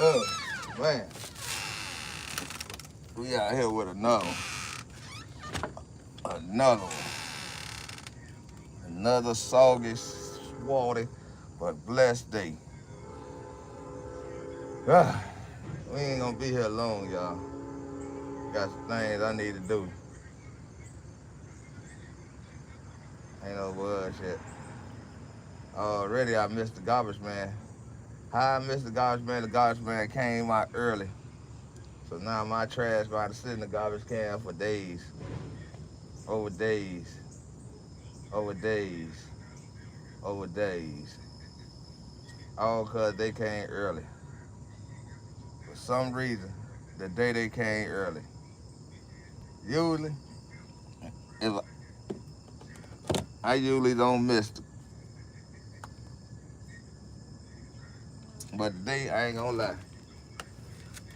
Oh, man. We out here with another one. Another soggy, swarty, but blessed day. We ain't gonna be here long, y'all. Got some things I need to do. Ain't no bullshit. Already I missed the garbage man. How I missed the garbage man came out early. So now my trash about to sit in the garbage can for days. Over days. Over days. Over days. All because they came early. For some reason, the day they came early. Usually, if I usually don't miss it. But today, I ain't gonna lie.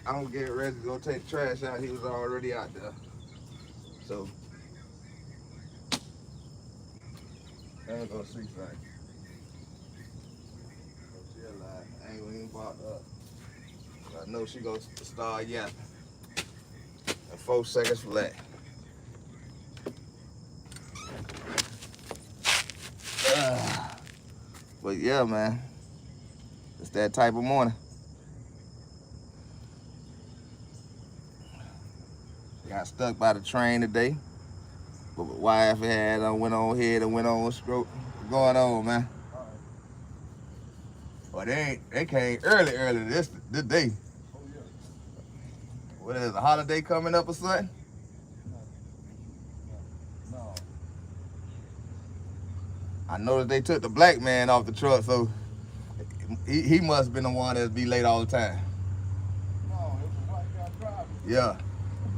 I'm getting ready to go take the trash out. He was already out there. So, I'm gonna see something. I ain't gonna even bother up. I know she gonna start yapping. And 4 seconds flat. But yeah, man. It's that type of morning. Got stuck by the train today. But my wife went on ahead and went on stroke. What's going on, man? Well, they came early this day. Oh, yeah. What is a holiday coming up or something? No. I noticed they took the black man off the truck, so he must have been the one that be late all the time. No, it was a white guy driving. Yeah.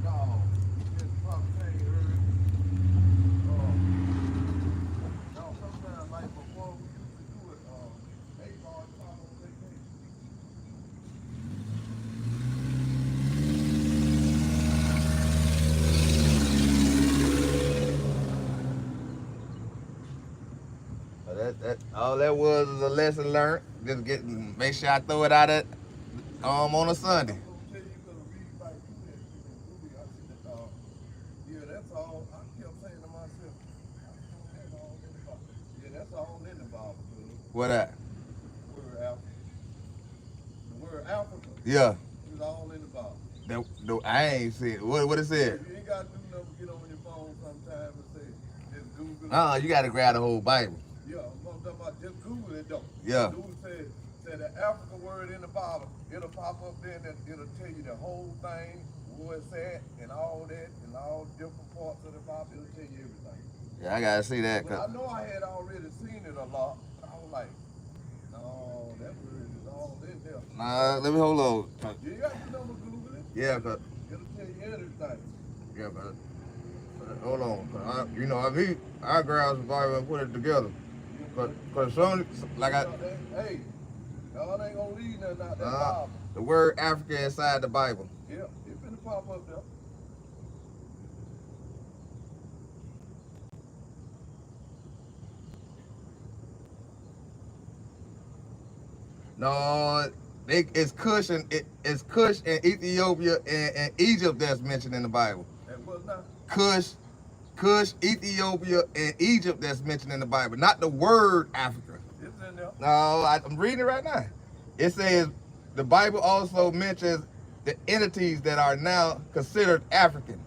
No, he just probably came early. No, sometimes like before we used to do it, 8 bars pop on vacation. That all that was a lesson learned. Just make sure I throw it out at on a Sunday. I'm gonna tell you, you could read right through that shit in Ruby. I said, yeah, that's all. I kept saying to myself, that's all in the Bible. Yeah, that's all in the Bible, dude. What that? The word Africa. The word Africa. Yeah. It's all in the Bible. I ain't see it. What it said? You ain't got to do nothing. Get on your phone sometime and say, just Google it. You got to grab the whole Bible. Yeah, I'm talking about just Google it though. Yeah. Dude said the African word in the Bible, it'll pop up there and it'll tell you the whole thing, where it's at, and all that, and all different parts of the Bible. It'll tell you everything. Yeah, I gotta see that. But I know I had already seen it a lot. I was like, no, that word is all in there. Nah, let me hold on. You got to know to Google it. Yeah, but It'll tell you everything. yeah, but hold on. I grab the Bible and put it together. Cause some like Hey, God ain't gonna leave nothing out that Bible. The word Africa inside the Bible. Yeah, it's gonna pop up there. No, it's Cush and Ethiopia and Egypt that's mentioned in the Bible. And what's not? Cush, Ethiopia, and Egypt that's mentioned in the Bible, not the word Africa. It's in there. No, I'm reading it right now. It says the Bible also mentions the entities that are now considered African,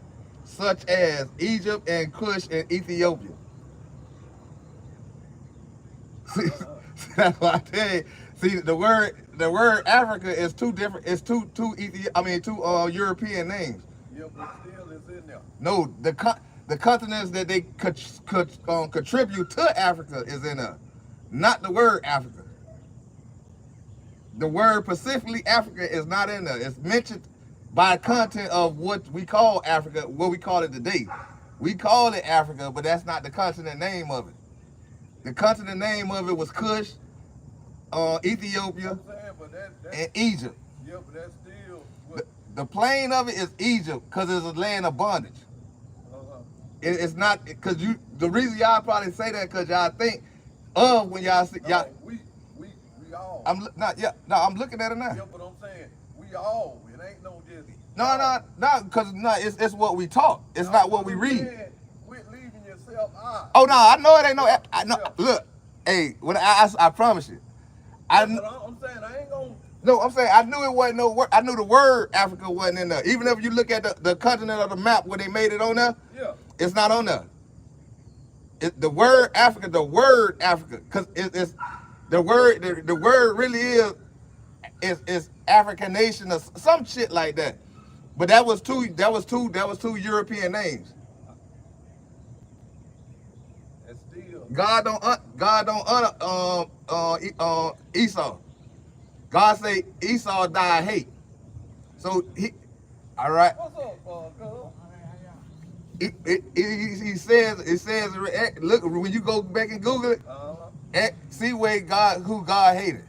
such as Egypt and Cush and Ethiopia. That's why I tell you. See, the word Africa is two different. It's two European names. Yeah, but still it's in there. No, the continents that they contribute to Africa is in there, not the word Africa. The word specifically Africa is not in there. It's mentioned by content of what we call Africa, what we call it today. We call it Africa, but that's not the continent name of it. The continent name of it was Cush, Ethiopia, and Egypt. Yeah, but that's still the plane of it is Egypt because it's a land of bondage. It's not because the reason y'all probably say that because y'all think of when y'all see y'all. We all. I'm looking at it now. Yeah, but I'm saying we all. It ain't no just. No, because it's what we taught. It's not what we read. Quit leaving yourself out. Oh no, I know it ain't no. I know. Yeah. Look, hey, when I promise you, I'm saying I ain't gonna. No, I'm saying I knew it wasn't no word. I knew the word Africa wasn't in there. Even if you look at the continent of the map where they made it on there, Yeah. it's not on there. The word Africa, because it's the word. The word really is African nation or some shit like that. But that was two European names. And still. God don't honor Esau. God say Esau died hate. So all right. What's up, girl? He says look, when you go back and Google it, see who God hated.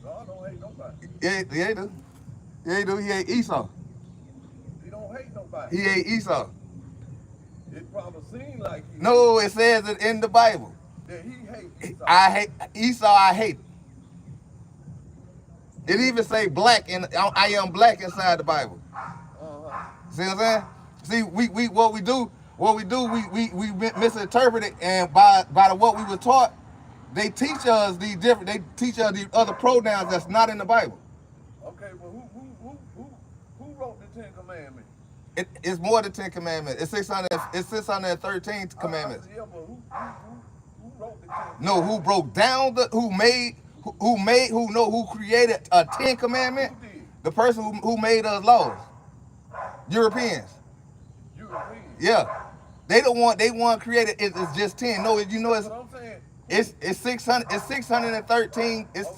God don't hate nobody. Yeah, he do. Yeah, he do. He hate Esau. He don't hate nobody. He hate Esau. It probably seems like he. No, it says it in the Bible. That he hates Esau. I hate Esau. I hate. It even say black and I am black inside the Bible. See what I'm saying? See, what we do, we misinterpret it, and by what we were taught, they teach us these other pronouns that's not in the Bible. Okay, well, who wrote the 10 Commandments? It's more than 10 Commandments. It's 613 commandments. Yeah, but who wrote the 10 Commandments? No, who broke down who created a 10 Commandment? Who did? The person who made us laws. Europeans. Europeans. Yeah. They want created it's just 10. No, you know That's what I'm saying. it's 613. Okay.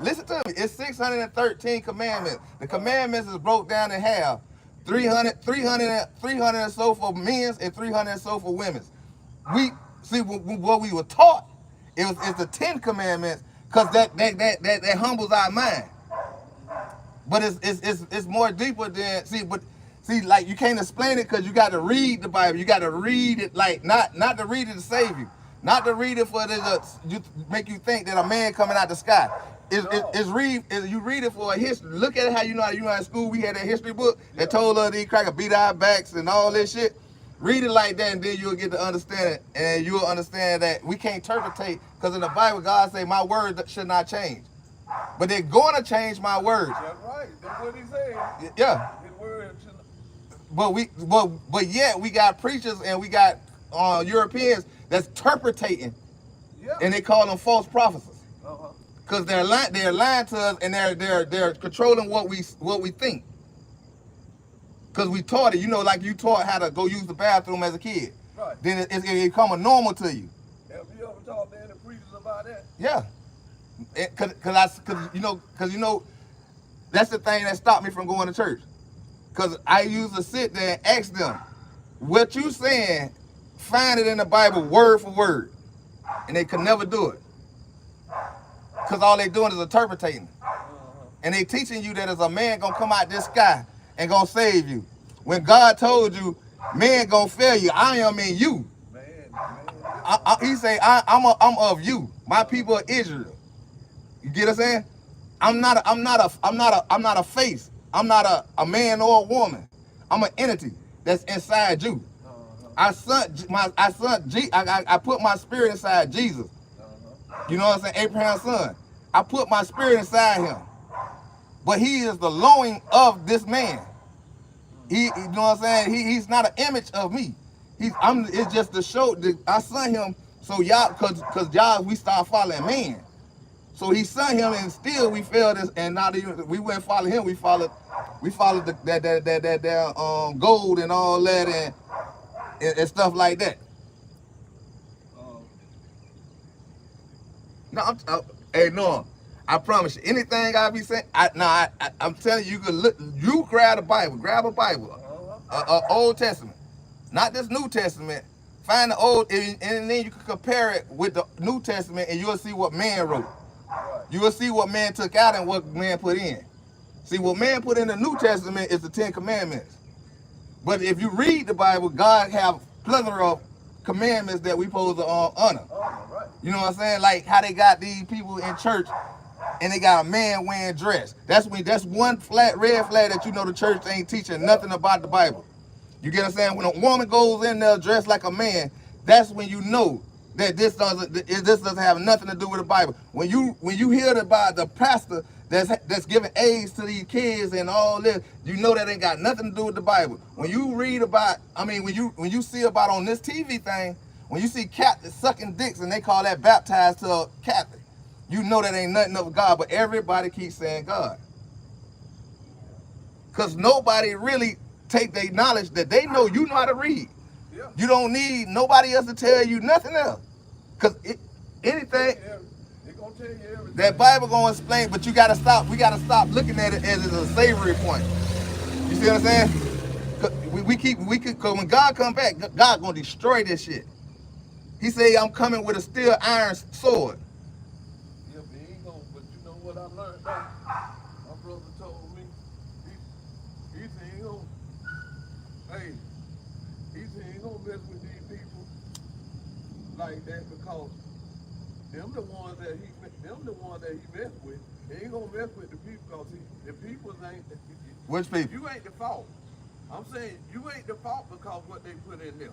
Listen to me. It's 613 commandments. The commandments is broke down in half. 300 or so for men's and 300 or so for women's. We see what we were taught. It's the 10 commandments because that humbles our mind. But it's more deeper than like you can't explain it because you got to read the Bible. You got to read it like not to read it to save you, not to read it for make you think that a man coming out the sky. You read it for a history. Look at it how you know in school we had that history book that told us these crackers beat our backs and all this shit. Read it like that and then you'll get to understand it, and you'll understand that we can't interpretate because in the Bible God say my word should not change. But they're going to change my words. That's right. That's what he said. Yeah. His word should. But yet we got preachers and we got Europeans that's interpreting, Yeah. and they call them false prophets. Because they're lying to us and they're controlling what we think. Because we taught it, like you taught how to go use the bathroom as a kid. Right. Then it become a normal to you. Have you ever talked to any preachers about that? Yeah. Because that's the thing that stopped me from going to church. Because I used to sit there and ask them, what you saying, find it in the Bible word for word. And they could never do it. Because all they doing is interpreting. And they teaching you that as a man gonna come out this sky and gonna save you. When God told you, man gonna fail you, I am in you. Man. He say, I'm of you. My people are Israel. You get what I'm saying? I'm not a face. I'm not a man or a woman. I'm an entity that's inside you. I put my spirit inside Jesus. You know what I'm saying? Abraham's son. I put my spirit inside him. But he is the loin of this man. You know what I'm saying? He's not an image of me. It's just to show that I sent him so y'all, cause y'all we start following man. So he sent him and still we failed this, and not even we wouldn't follow him. We followed that gold and all that and stuff like that. No, no, I promise you, anything I be saying, I'm telling you, you can look. You grab a Bible, Old Testament, not this New Testament. Find the Old, and then you can compare it with the New Testament, and you'll see what man wrote. You will see what man took out and what man put in. See, what man put in the New Testament is the 10 Commandments. But if you read the Bible, God have plethora of commandments that we supposed to honor. You know what I'm saying? Like how they got these people in church and they got a man wearing dress. That's one red flag that you know the church ain't teaching nothing about the Bible. You get what I'm saying? When a woman goes in there dressed like a man, that's when you know that this doesn't have nothing to do with the Bible. When you hear about the pastor that's giving AIDS to these kids and all this, you know that ain't got nothing to do with the Bible. When you read about, when you see about on this TV thing, when you see Catholics sucking dicks and they call that baptized to a Catholic, you know that ain't nothing of God. But everybody keeps saying God, cause nobody really take their knowledge that they know you know how to read. Yeah. You don't need nobody else to tell you nothing else. Cause anything They're gonna tell you everything. that Bible gonna explain, but you gotta stop. We gotta stop looking at it as a slavery point. You see what I'm saying? Cause when God come back, God gonna destroy this shit. He say, I'm coming with a steel iron sword. Yeah, but he ain't gonna. But you know what I learned now? My brother told me. He said he gonna. Hey, he said he gonna mess with these people like that because them the ones that he mess with. He ain't gonna mess with the people because the people ain't. Which people? You ain't the fault. I'm saying you ain't the fault because what they put in there.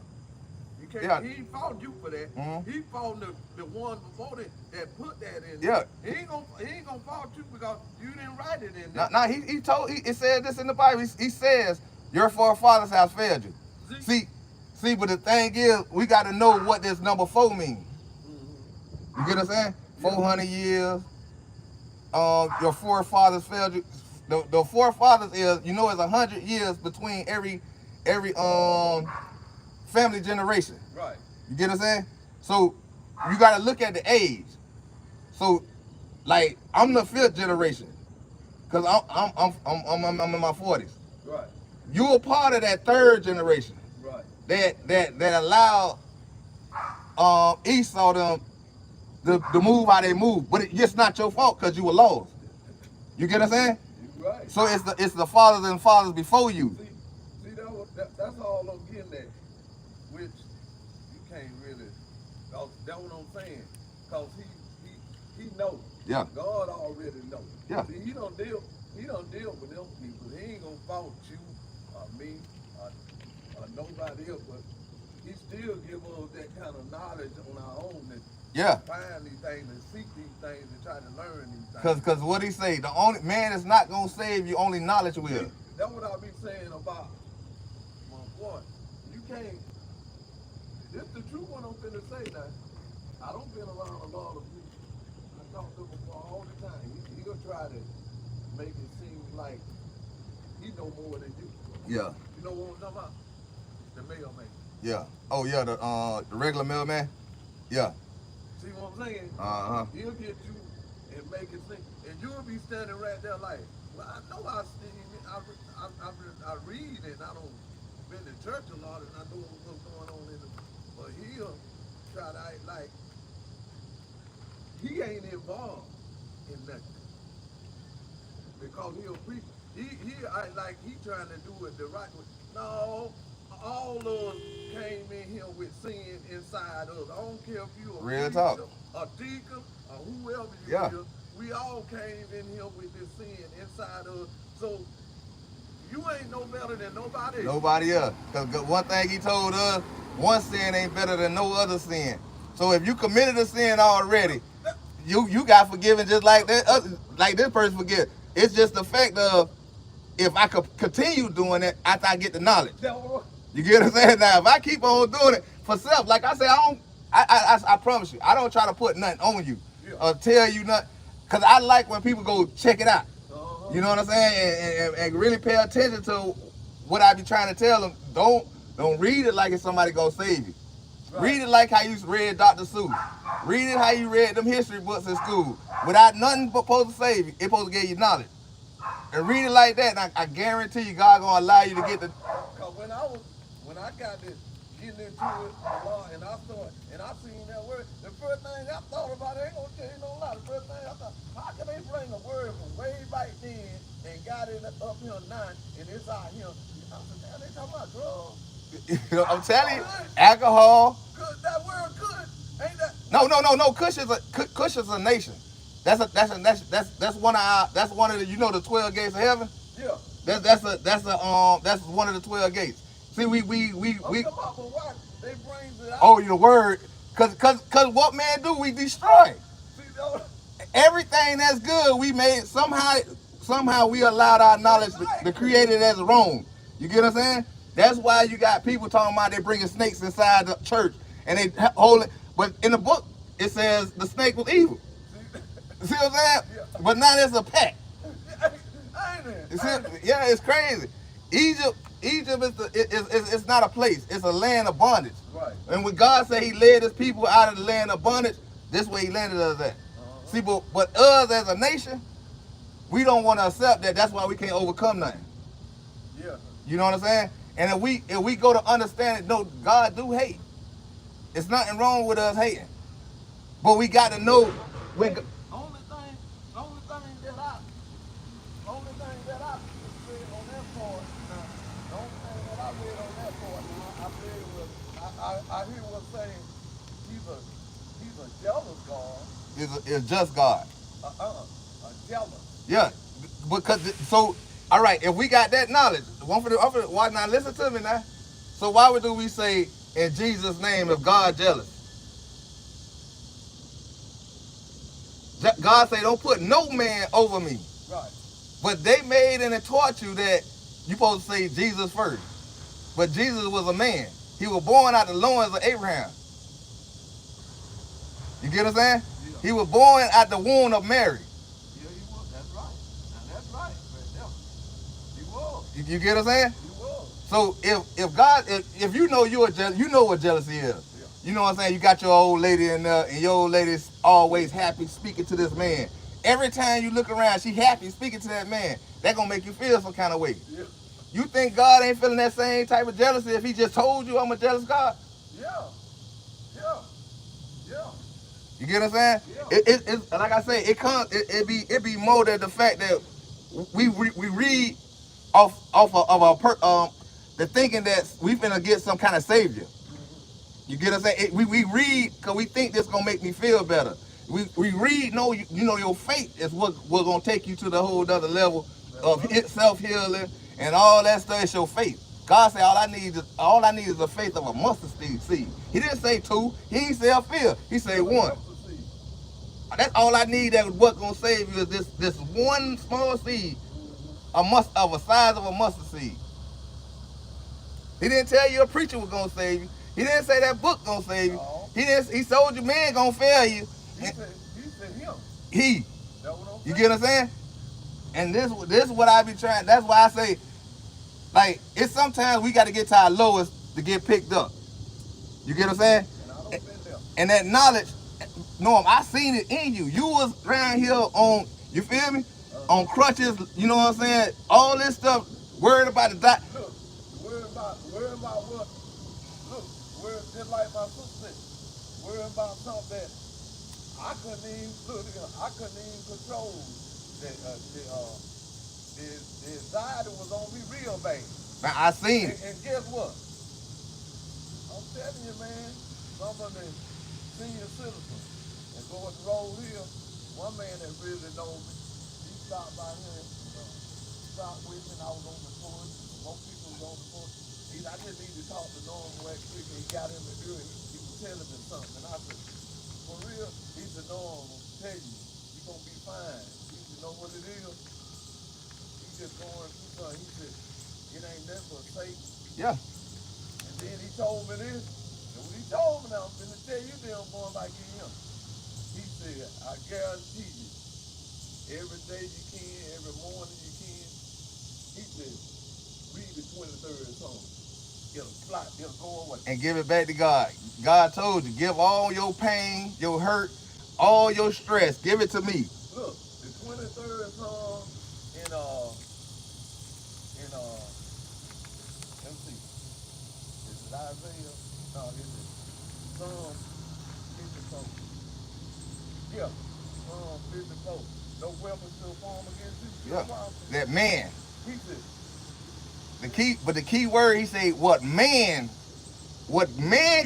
You can't. Yeah. He ain't fault you for that. Mm-hmm. He fault the one before that put that in Yeah. there. He ain't gonna fault you because you didn't write it in there. Now it said this in the Bible. He says your forefathers have failed you. See, but the thing is, we got to know what this number 4 means. Mm-hmm. You get what I'm saying? 400 years. Your forefathers failed you. The forefathers is, you know, it's 100 years between every family generation. Right. You get what I'm saying? So you got to look at the age. So, like, I'm the 5th generation, cause I'm in my 40s. Right. You a part of that 3rd generation. Right. That allowed Esau them to move how they move, but it's not your fault because you were lost. You get what I'm saying? You're right. So it's the fathers and fathers before you. See that's all I'm getting at, which you can't really. That's what I'm saying. Cause he knows. Yeah. God already knows. Yeah. See, he don't deal with them people. He ain't gonna fault you or me or nobody else, but he still give us that kind of knowledge on our own to find these things and seek these things and try to learn these things. Cause what he say, the only man is not gonna save you, only knowledge will. That's what I be saying about my boy. You can't. This the true one I'm finna say now. I don't been around a lot of people. I talk to him all the time. He gonna try to make it seem like he know more than you. Yeah. You know what I'm talking about? The mailman. Yeah. Oh yeah, the regular mailman. Yeah. See what I'm saying? He'll get you and make it seem, and you'll be standing right there like, well, I know I read and I don't been to church a lot and I know what's going on in it, but he'll try to act like he ain't involved in nothing because he'll preach. He act like he trying to do it the right way. No, all of us came in here with sin inside us. I don't care if you a Real preacher, talk. a deacon, or whoever you is. We all came in here with this sin inside us. So you ain't no better than nobody else. Nobody else. Because one thing he told us, one sin ain't better than no other sin. So if you committed a sin already, you got forgiven just like that, like this person forgive. It's just the fact of if I could continue doing it after I get the knowledge. You get what I'm saying? Now, if I keep on doing it for self, like I said, I promise you, I don't try to put nothing on you or tell you nothing. Because I like when people go check it out. You know what I'm saying? And really pay attention to what I be trying to tell them. Don't read it like it's somebody gonna save you. Right. Read it like how you read Dr. Seuss. Read it how you read them history books in school. Without nothing supposed to save you, it's supposed to give you knowledge. And read it like that, and I guarantee you God gonna allow you to get the. Cause when I got this getting into it a lot, and I seen that word, the first thing I thought about it, ain't gonna tell you no lie. The first thing I thought, how can they bring a word from way back then and got it up here now, and it's out here? I said, man, they talking about drugs. You know, I'm telling you, alcohol. That word good, ain't that? No. Kush is a nation. That's one of our, that's one of the, you know, the 12 gates of heaven. Yeah. That's one of the 12 gates. See, we Come up, but why they bring it out? oh, the word, cause what man do? We destroy See, though, everything that's good. We made somehow we allowed our knowledge to create it as wrong. You get what I'm saying? That's why you got people talking about they bringing snakes inside the church and they hold it. But in the book it says the snake was evil. See what I'm saying? Yeah. But now there's a pact. ain't it? You see, yeah, it's crazy. Egypt it's not a place. It's a land of bondage. Right. And when God said He led His people out of the land of bondage, this way He landed us at. See, but us as a nation, we don't want to accept that. That's why we can't overcome nothing. Yeah. You know what I'm saying? And if we go to understand it, no, God do hate. It's nothing wrong with us hating. But we got to know when. Only thing that I read on that part, now, the only thing that I read on that part, now, I read it was, I hear what saying, he's a jealous God. Is just God. A jealous. Yeah, because so, all right. If we got that knowledge, why not listen to me now? So why would we say in Jesus' name if God jealous? God say don't put no man over me. Right. But they made and taught you that you supposed to say Jesus first. But Jesus was a man. He was born out the loins of Abraham. You get what I'm saying? Yeah. He was born out the womb of Mary. Yeah, he was. That's right. Now that's right. He was. You get what I'm saying? He was. So if God, if you know you know what jealousy is. Yeah. You know what I'm saying? You got your old lady in there, and your old lady's always happy speaking to this man. Every time you look around, she happy speaking to that man. That gonna make you feel some kind of way. Yeah. You think God ain't feeling that same type of jealousy if He just told you I'm a jealous God? Yeah. Yeah. Yeah. You get what I'm saying? Yeah. It's like I say, it be more than the fact that we read off of the thinking that we finna get some kind of savior. You get what I'm saying? We read because we think this gonna make me feel better. We read, no, you know your faith is what's gonna take you to the whole other level of self-healing and all that stuff. Is your faith. God said all I need is the faith of a mustard seed. He didn't say two. He didn't say a fifth. He said one. That's all I need. That what's gonna save you is this one small seed, of a size of a mustard seed. He didn't tell you a preacher was gonna save you. He didn't say that book gonna save you. No. He told you man gonna fail you. He said him. He. That's what I'm You saying. get what I'm saying? And this is what I be trying. That's why I say, like, it's sometimes we got to get to our lowest to get picked up. You get what I'm saying? And I don't been there. And that knowledge, Norm, I seen it in you. You was around here on, you feel me? On crutches, you know what I'm saying? All this stuff, worried about the Look, worry about what? Look, worry just like my sister said. Worry about something that I couldn't even control. The anxiety was on me real bad. Now, I seen it. And guess what? I'm telling you, man, some of the senior citizens that go at the road here, one man that really knows me, he stopped by here, stopped with me, and I was on the porch. Most people was on the porch. I just need to talk to Norm right quick, and he got in the ear, he was telling me something, and I said, for real? He said, Norm, I'm gonna tell you, you're gonna be fine. He said, you know what it is? He just going through something. He said, it ain't nothing but Satan. Yeah. And then he told me this, and when he told me now, I'm finna tell you them going back in him. He said, I guarantee you, every day you can, every morning you can, he said, read the 23rd Psalm. It'll go away. And give it back to God. God told you, give all your pain, your hurt, all your stress, give it to me. Look, the 23rd Psalm in let me see. Is it Isaiah? No, is it Psalm 54? Yeah, Psalm 54. No weapon shall form against you. Yeah. That man. He said, The key word, he said, what man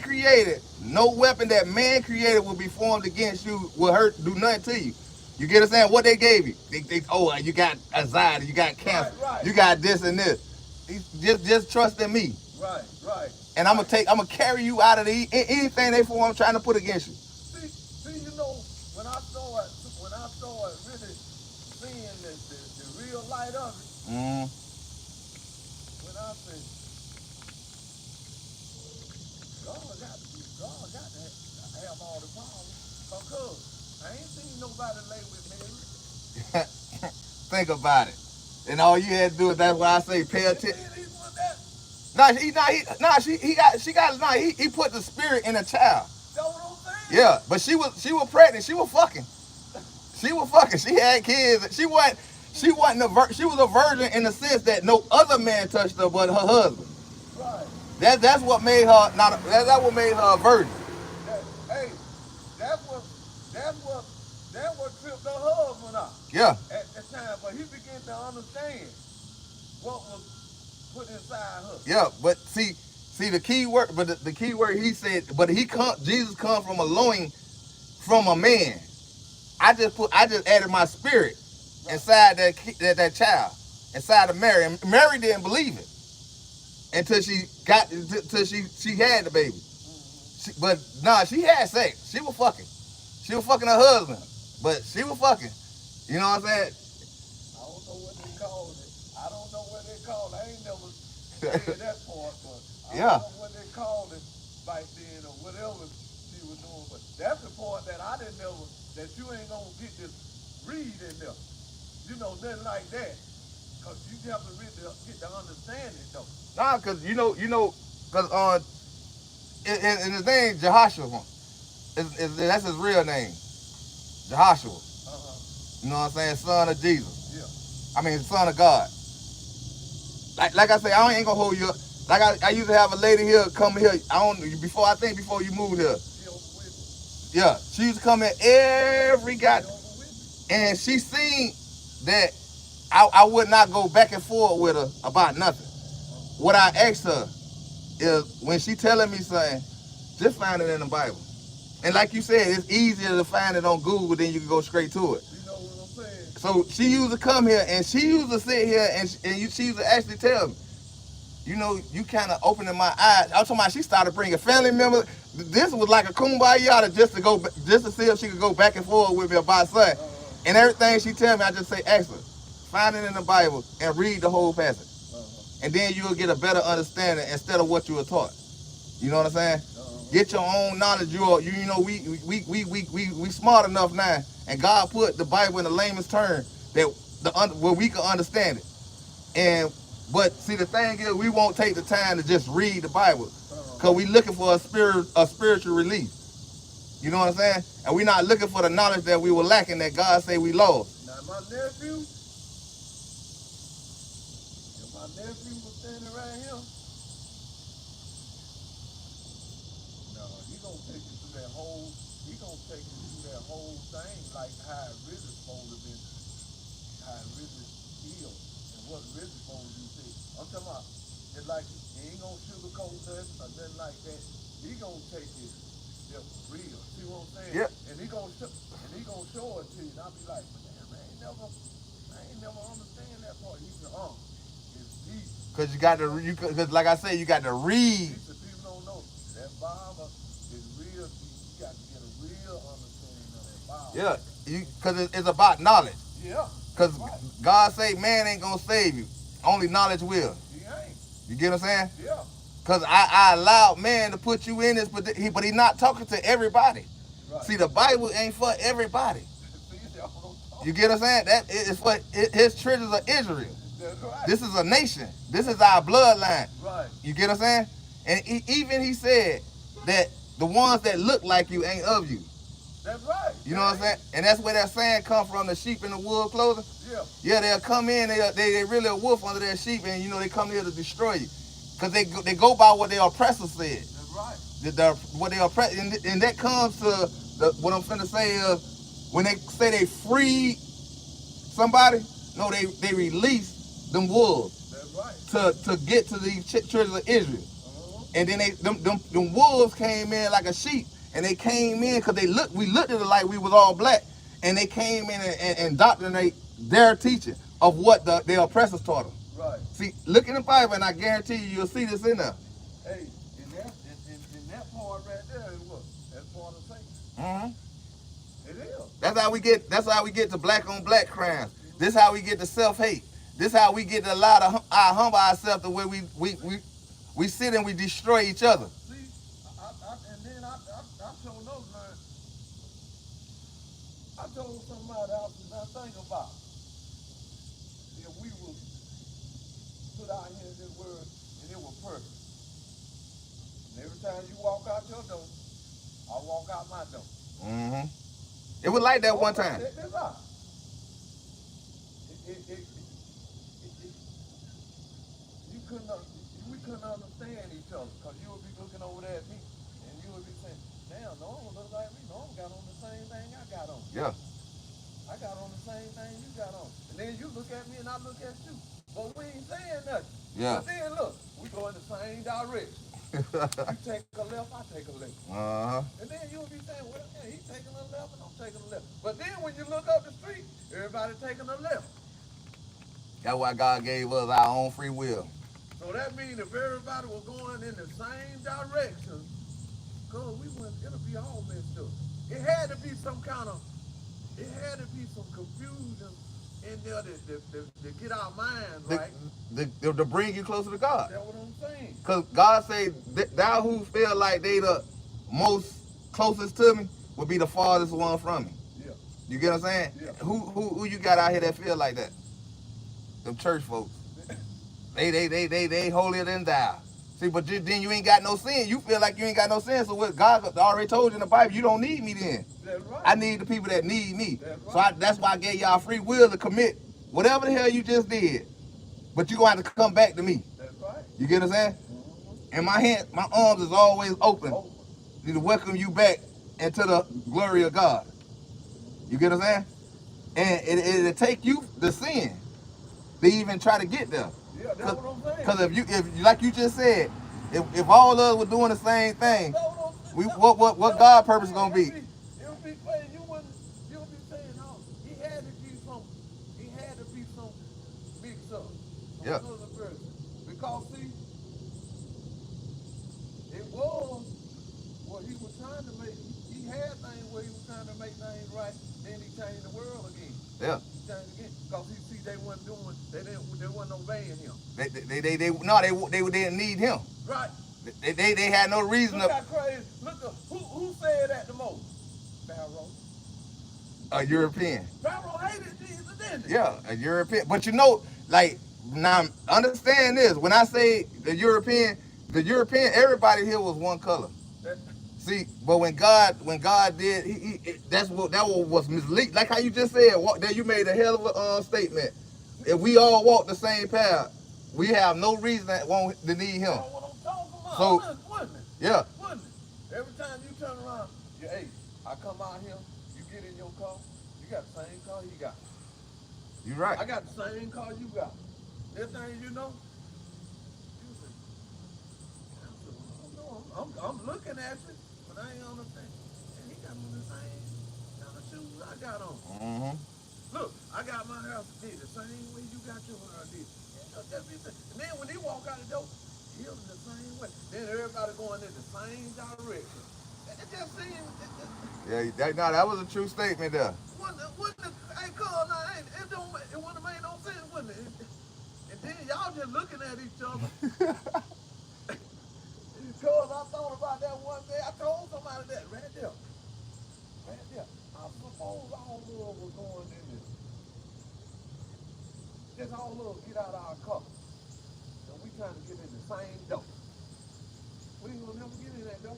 created, no weapon that man created will be formed against you, will do nothing to you. You get what I'm saying? What they gave you? Oh, you got anxiety, you got cancer, right. you got this and this. Just trust in me. Right, right. And I'm gonna carry you out of anything they form trying to put against you. See, you know, when I started really seeing the real light of it, when I say God got to have all the power, because I ain't seen nobody lay with Mary. Think about it. And all you had to do is, that's why I say pay attention. He put the spirit in a child. Yeah, but she was pregnant. She was fucking. She had kids. She was a virgin in the sense that no other man touched her but her husband. Right. That's what made her that's what made her a virgin. That's what tripped her husband out. Yeah. At the time, but he began to understand what was put inside her. Yeah, but see the key word, but the key word he said, but Jesus come from a loin from a man. I just added my spirit inside that child, inside of Mary. And Mary didn't believe it until she had the baby. She had sex. She was fucking. She was fucking her husband, but she was fucking. You know what I'm saying? I don't know what they called it. I ain't never said that part, but I don't know what they called it back then or whatever she was doing. But that's the part that I didn't know, that you ain't gonna get this read in there. You know, nothing like that. Cause you have to really get to understand it though. Nah, cause cause in his name Jehoshua, that's his real name, Jehoshua. You know what I'm saying? Son of Jesus. Yeah. I mean, son of God. Like I say, I ain't gonna hold you up. Like I used to have a lady here come here. Before you moved here. Yeah, she used to come in every goddamn, and she seen that I would not go back and forth with her about nothing. What I asked her is, when she telling me something, just find it in the Bible. And like you said, it's easier to find it on Google than you can go straight to it. You know what I'm saying? So she used to come here, and she used to sit here, and she used to actually tell me, you know, you kind of opening my eyes. I'm talking about, she started bringing family members. This was like a kumbaya just to see if she could go back and forth with me about something. And everything she tell me, I just say, ask her, find it in the Bible and read the whole passage. And then you'll get a better understanding instead of what you were taught. You know what I'm saying? Get your own knowledge. You know, we smart enough now, and God put the Bible in the layman's term where we can understand it. But see, the thing is, we won't take the time to just read the Bible, because we looking for a spiritual relief. You know what I'm saying? And we're not looking for the knowledge that we were lacking, that God say we lost. Now my nephew was standing right here. No, he gonna take you through that whole thing, like how it really supposed to be, how it really is, and what really supposed to be. I'm talking about, it's like he ain't gonna sugarcoat nothing or nothing like that. He gonna take it real. See what I'm saying? Yeah. And he gonna show it to you. And I'll be like, man, I ain't never understand that part. He said, it's deep. Cause cause like I said, you got to read. He said, people don't know that Bible is real deep. You got to get a real understanding of that Bible. Yeah, cause it's about knowledge. Yeah. Cause God say man ain't gonna save you. Only knowledge will. He ain't. You get what I'm saying? Yeah. Cause I allowed man to put you in this, but he's not talking to everybody. Right. See, the Bible ain't for everybody. You get what I'm saying? That is for his children of Israel. That's right. This is a nation. This is our bloodline. Right. You get what I'm saying? And even he said that the ones that look like you ain't of you. That's right. You know what I'm saying? And that's where that saying come from, the sheep in the wool clothing. Yeah. Yeah, they'll come in, they really a wolf under their sheep, and you know they come here to destroy you. Because they go by what their oppressor said. That's right. What they oppress, and that comes to what I'm finna say is, when they say they freed somebody, no, they release them wolves. That's right. To get to these children of Israel. And then them wolves came in like a sheep, and they came in because we looked at it like we was all black, and they came in and indoctrinate their teaching of what the oppressors taught them. Right. See, look in the Bible, and I guarantee you'll see this in there. Hey, in that part right there is what? That's part of Satan. Mm-hmm. It is. That's how we get. That's how we get to black on black crimes. This how we get to self-hate. This how we get to allow our humble ourselves to where we sit and we destroy each other. See, and then I told those man, I told somebody else, and I think about if we would put our hand in this word and it was perfect. And every time you walk out your door, I walk out my door. Mm-hmm. It was like that one time. Check this out. We couldn't understand each other because you would be looking over there at me and you would be saying, damn, no one looks like me. No one got on the same thing I got on. Yeah. I got on the same thing you got on. And then you look at me and I look at you. But we ain't saying nothing. Yeah. But then look, we go in the same direction. You take a left, I take a left. And then you'll be saying, well, yeah, he's taking a left and I'm taking a left. But then when you look up the street, everybody taking a left. That's why God gave us our own free will. So that means if everybody was going in the same direction, because it'll be all messed up. It had to be some confusion in there to get our minds right. To bring you closer to God. That's what I'm saying. Because God said, thou who feel like they the most closest to me will be the farthest one from me. Yeah. You get what I'm saying? Yeah. Who you got out here that feel like that? Them church folks. They holier than thou. See, but then you ain't got no sin. You feel like you ain't got no sin. So what God already told you in the Bible, you don't need me then. That's right. I need the people that need me. That's right. So that's why I gave y'all free will to commit whatever the hell you just did. But you gonna have to come back to me. That's right. You get what I'm saying? Mm-hmm. And my arms is always open to welcome you back into the glory of God. You get what I'm saying? And it'll take you the sin to even try to get there. Yeah, that's what I'm saying. Because if like you just said, if all of us were doing the same thing, what God purpose gonna be? It would be crazy. You would be saying, oh, he had to be some big stuff. Yeah. Because see, it was what he was trying to make. He had things where he was trying to make things right. Then he changed the world again. Yeah. He changed again because he see they wasn't doing. They wasn't obeying him. They didn't need him. Right. They had no reason Look to. how crazy. Look, who said that the most? Pharaoh. A European. Pharaoh hated Jesus, didn't he? Yeah, a European. But you know, like, now understand this. When I say the European, everybody here was one color. See, but when God did, that was misleading. Like how you just said, that you made a hell of a statement. If we all walk the same path, we have no reason to need him. That's what I'm talking about. So, wasn't it? Yeah. Wasn't it? Every time you turn around, hey, I come out here, you get in your car, you got the same car you got. You right. I got the same car you got. That thing you know, you say, I'm looking at you, but I ain't understand. And he got on the same kind of shoes I got on. Mm-hmm. Look, I got my hair did the same way you got your hair did. And then when he walk out the door, he was the same way. Then everybody going in the same direction. It just seems. Yeah, that was a true statement there. Hey, cuz, it wouldn't have made no sense, wouldn't it? And then y'all just looking at each other. Because I thought about that one day. I told somebody that right there. Right there. I suppose all of us was going in this. Just all of us get out of our car. And we trying to get in the same door. We ain't gonna never get in that door.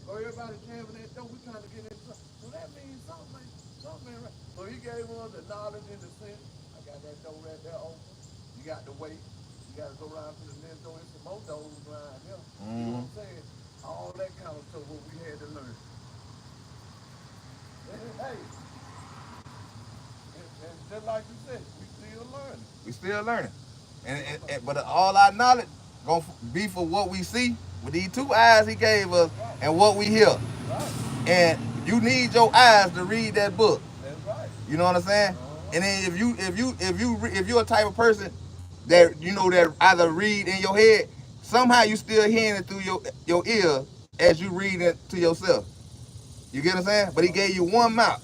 So everybody jamming that door, we trying to get in. So that means something ain't right. So he gave us the knowledge and the sense. I got that door right there open. You got to wait. You got to go around to the next door. It's some more doors around here. You know what I'm saying? All that kind of stuff what we had to learn. Hey, and just like you said, we still learning. We still learning. But all our knowledge gonna be for what we see with these two eyes he gave us and what we hear. Right. And you need your eyes to read that book. You know what I'm saying? And then if you're a type of person that that either read in your head, somehow you still hearing it through your ear as you read it to yourself. You get what I'm saying? But he gave you one mouth.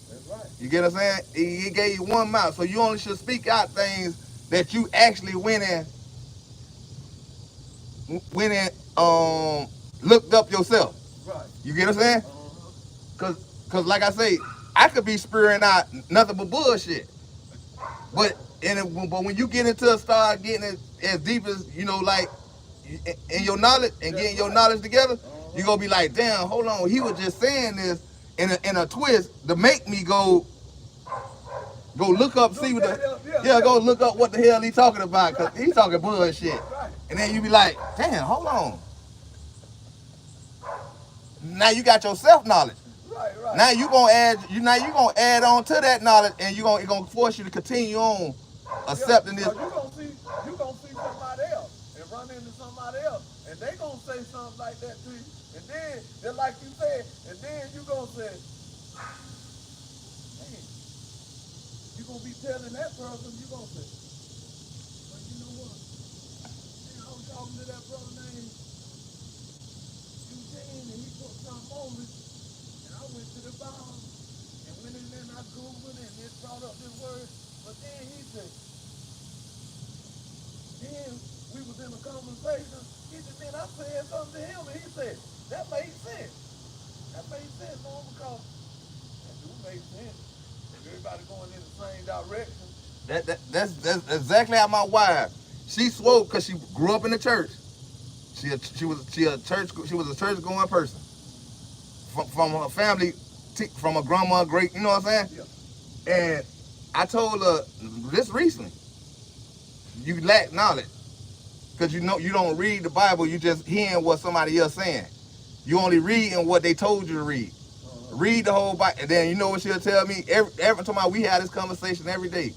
That's right. You get what I'm saying? He gave you one mouth, so you only should speak out things that you actually went and looked up yourself. Right. You get what I'm saying? Cause like I say, I could be spewing out nothing but bullshit. But but when you get into start getting it as deep as like in your knowledge and getting your knowledge together, you gonna be like, damn, hold on, he was just saying this in a twist to make me go look up, see what go look up what the hell he talking about, cause he talking bullshit. And then you be like, damn, hold on. Now you got your self knowledge. Right. Now you gonna add on to that knowledge, and it's gonna force you to continue on accepting this. You gonna see somebody else and run into somebody else, and they gonna say something like that to you, and then just like you said, and then you gonna say, hey, you gonna be telling that person, you gonna say, well, you know what? Man, I was talking to that brother named Eugene, and he put something on me, and I went to the Bible and went in there and I Googled it, and it brought up this word, but then he said. Then we was in a conversation. He said, then I said something to him, and he said, that makes sense. That makes sense, Lord, because that do make sense. If everybody going in the same direction. That's exactly how my wife. She swore because she grew up in the church. She was a church going person. From her family, from her grandma, great, you know what I'm saying? Yeah. And I told her this recently. You lack knowledge because you don't read the Bible. You just hearing what somebody else saying. You only reading what they told you to read. Read the whole Bible, and then you know what she'll tell me every time we have this conversation every day.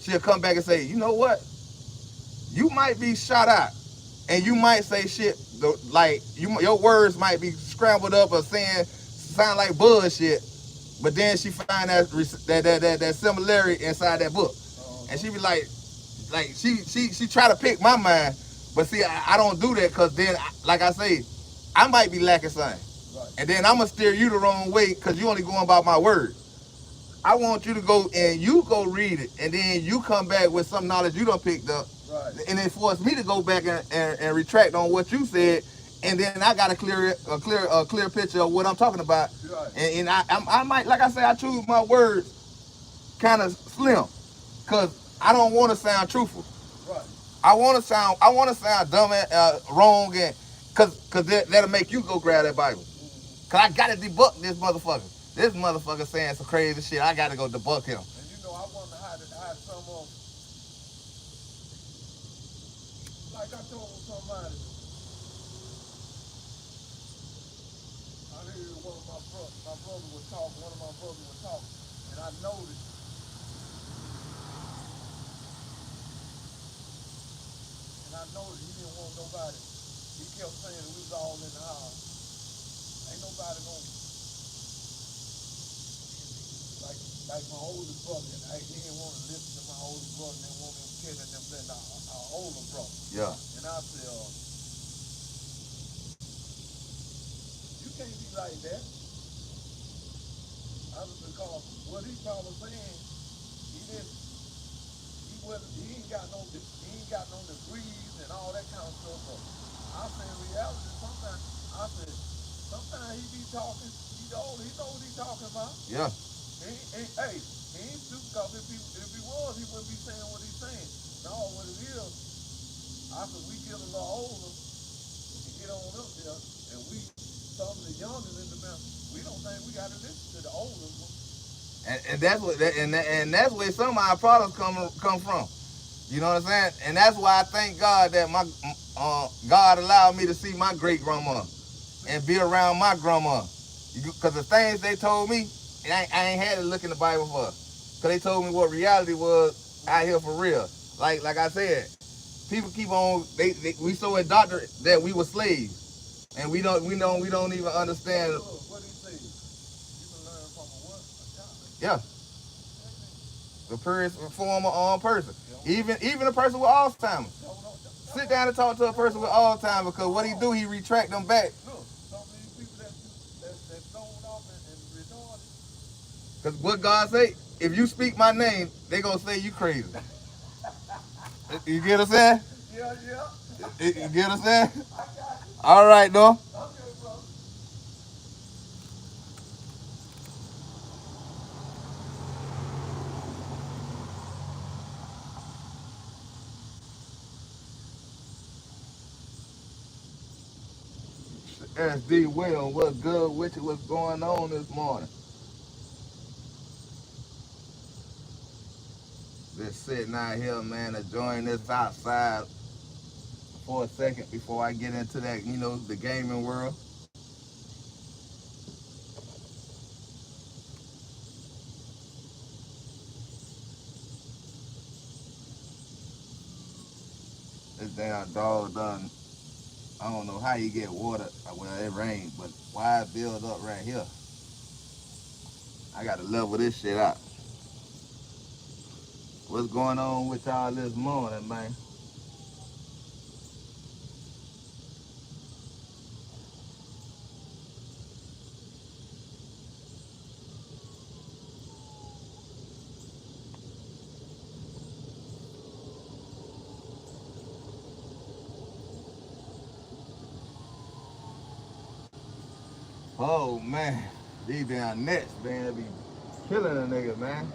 She'll come back and say, you know what? You might be shot out, and you might say shit like your words might be scrambled up or sound like bullshit. But then she find that similarity inside that book, and she be like she try to pick my mind, but see I don't do that because then like I say, I might be lacking something, right. And then I'm gonna steer you the wrong way because you only going about my word. I want you to go and you go read it, and then you come back with some knowledge you done picked up, right. And it forced me to go back and retract on what you said, and then I got a clear picture of what I'm talking about, right. And I might, like I say, I choose my words kind of slim, cause I don't want to sound truthful. Right. I want to sound dumb and wrong, and cause that'll make you go grab that Bible. Cause I gotta debunk this motherfucker. This motherfucker saying some crazy shit. I gotta go debunk him. And you know, I wonder how some of, like I told somebody, I heard one of my brother was talking, and I noticed. He didn't want nobody. He kept saying we was all in the house. Ain't nobody gonna like my oldest brother. He didn't want to listen to my oldest brother. They want him killing them than our older brother. Yeah. And I said, you can't be like that. I was because what he probably saying, he ain't got no degrees and all that kind of stuff. But I say in reality, sometimes he be talking, he know what he talking about. Yeah. He ain't stupid, because if he was, he wouldn't be saying what he's saying. No, what it is, after we get a little older and get on up there, and some of the youngers in the family, we don't think we got to listen to the older ones. And that's where some of our problems come from. You know what I'm saying? And that's why I thank God that my God allowed me to see my great grandma and be around my grandma. Because the things they told me, I ain't had to look in the Bible for. Because they told me what reality was out here for real. Like I said, people keep on we so indoctrinated that we were slaves, and we don't even understand. What do you say? You can learn from a what? A child. Yeah, the purest former person. Even a person with Alzheimer's. Sit down and talk to a person with Alzheimer's because what he do, he retract them back. Look, some of these people that's thrown off and retarded. Because what God say, if you speak my name, they gonna say you crazy. You get what I'm saying? Yeah, yeah. You get what I'm saying? I got you. All right, though. Okay, brother. SD Will, what's good with you? What's going on this morning? Just sitting out here, man, enjoying this outside for a second before I get into that, the gaming world. This damn dog done, I don't know how you get water. Well, it rained, but why it build up right here? I gotta level this shit out. What's going on with y'all this morning, man? Oh man, these damn nets, man, be killing a nigga, man.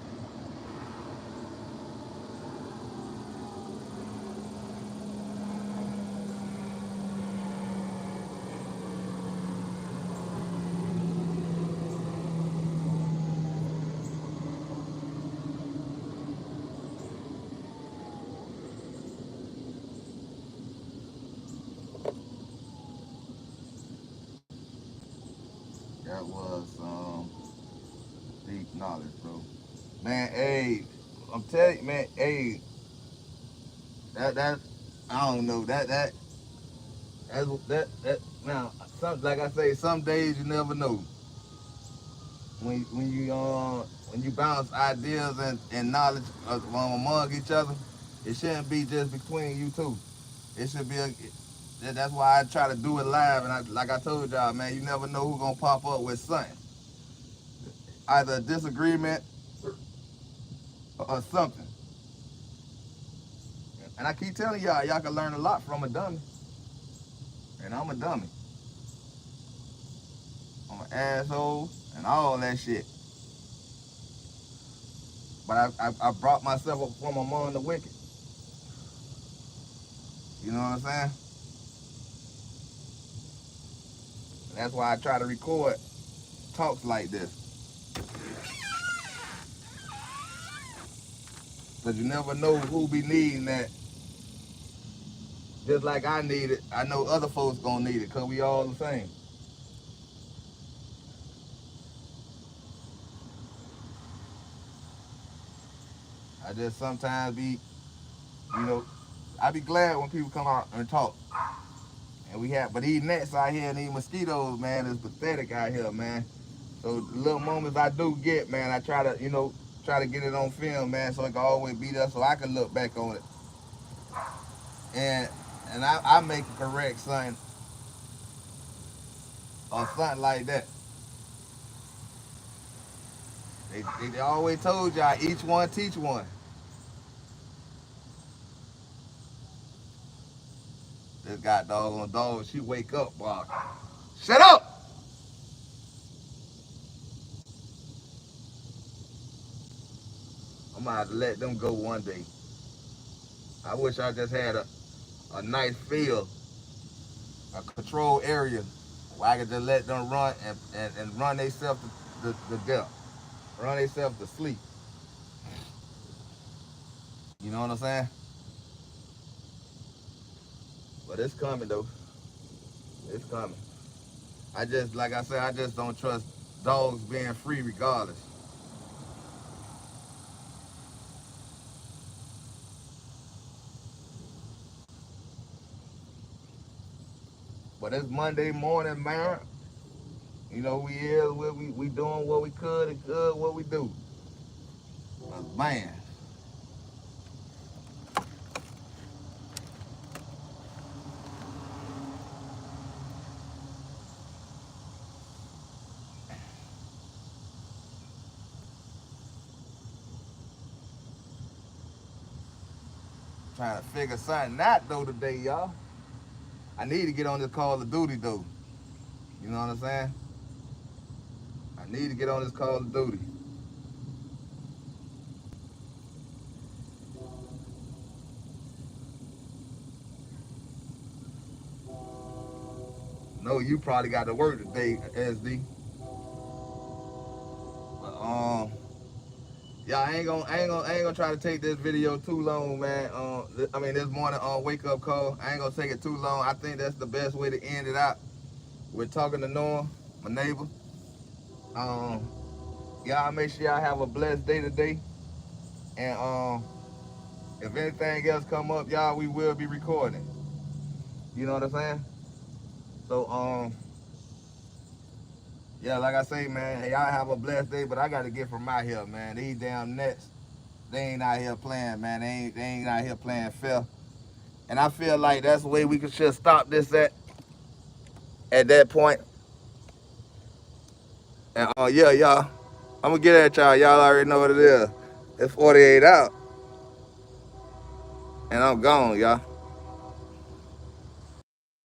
That was deep knowledge, bro. Man, hey, I'm telling you, man, hey, that I don't know that now some like I say, some days you never know when you bounce ideas and knowledge among each other. It shouldn't be just between you two. It should be that's why I try to do it live. And like I told y'all, man, you never know who's gonna pop up with something, either a disagreement or something. And I keep telling y'all can learn a lot from a dummy. And I'm a dummy. I'm an asshole and all that shit. But I brought myself up from among the wicked. You know what I'm saying? And that's why I try to record talks like this. Because you never know who be needing that. Just like I need it, I know other folks gonna need it because we all the same. I just sometimes you know, I be glad when people come out and talk. And but these nets out here and these mosquitoes, man, is pathetic out here, man. So the little moments I do get, man, I try to, try to get it on film, man, so it can always be there so I can look back on it. And I make a correct something or something like that. They always told y'all, each one teach one. This guy doggone dog, she wake up, boy. Shut up! I'm gonna have to let them go one day. I wish I just had a nice field, a control area where I could just let them run and run themselves to death, run themselves to sleep. You know what I'm saying? But it's coming though. It's coming. Like I said, I just don't trust dogs being free regardless. But it's Monday morning, man. We is we doing what we could and what we do. Man. Trying to figure something out though today, y'all. I need to get on this Call of Duty though. You know what I'm saying? I need to get on this Call of Duty. No, you probably got to work today, SD. But yeah, I ain't gonna try to take this video too long, man. I mean this morning wake up call. I ain't gonna take it too long. I think that's the best way to end it out. We're talking to Noah, my neighbor. Y'all make sure y'all have a blessed day today. And if anything else come up, y'all, we will be recording. You know what I'm saying? So yeah, like I say, man, hey, y'all have a blessed day, but I gotta get from out here, man. These damn nets, they ain't out here playing, man. They ain't out here playing fair. And I feel like that's the way we could just stop this at that point. And yeah, y'all, I'm gonna get at y'all. Y'all already know what it is. It's 48 out, and I'm gone, y'all.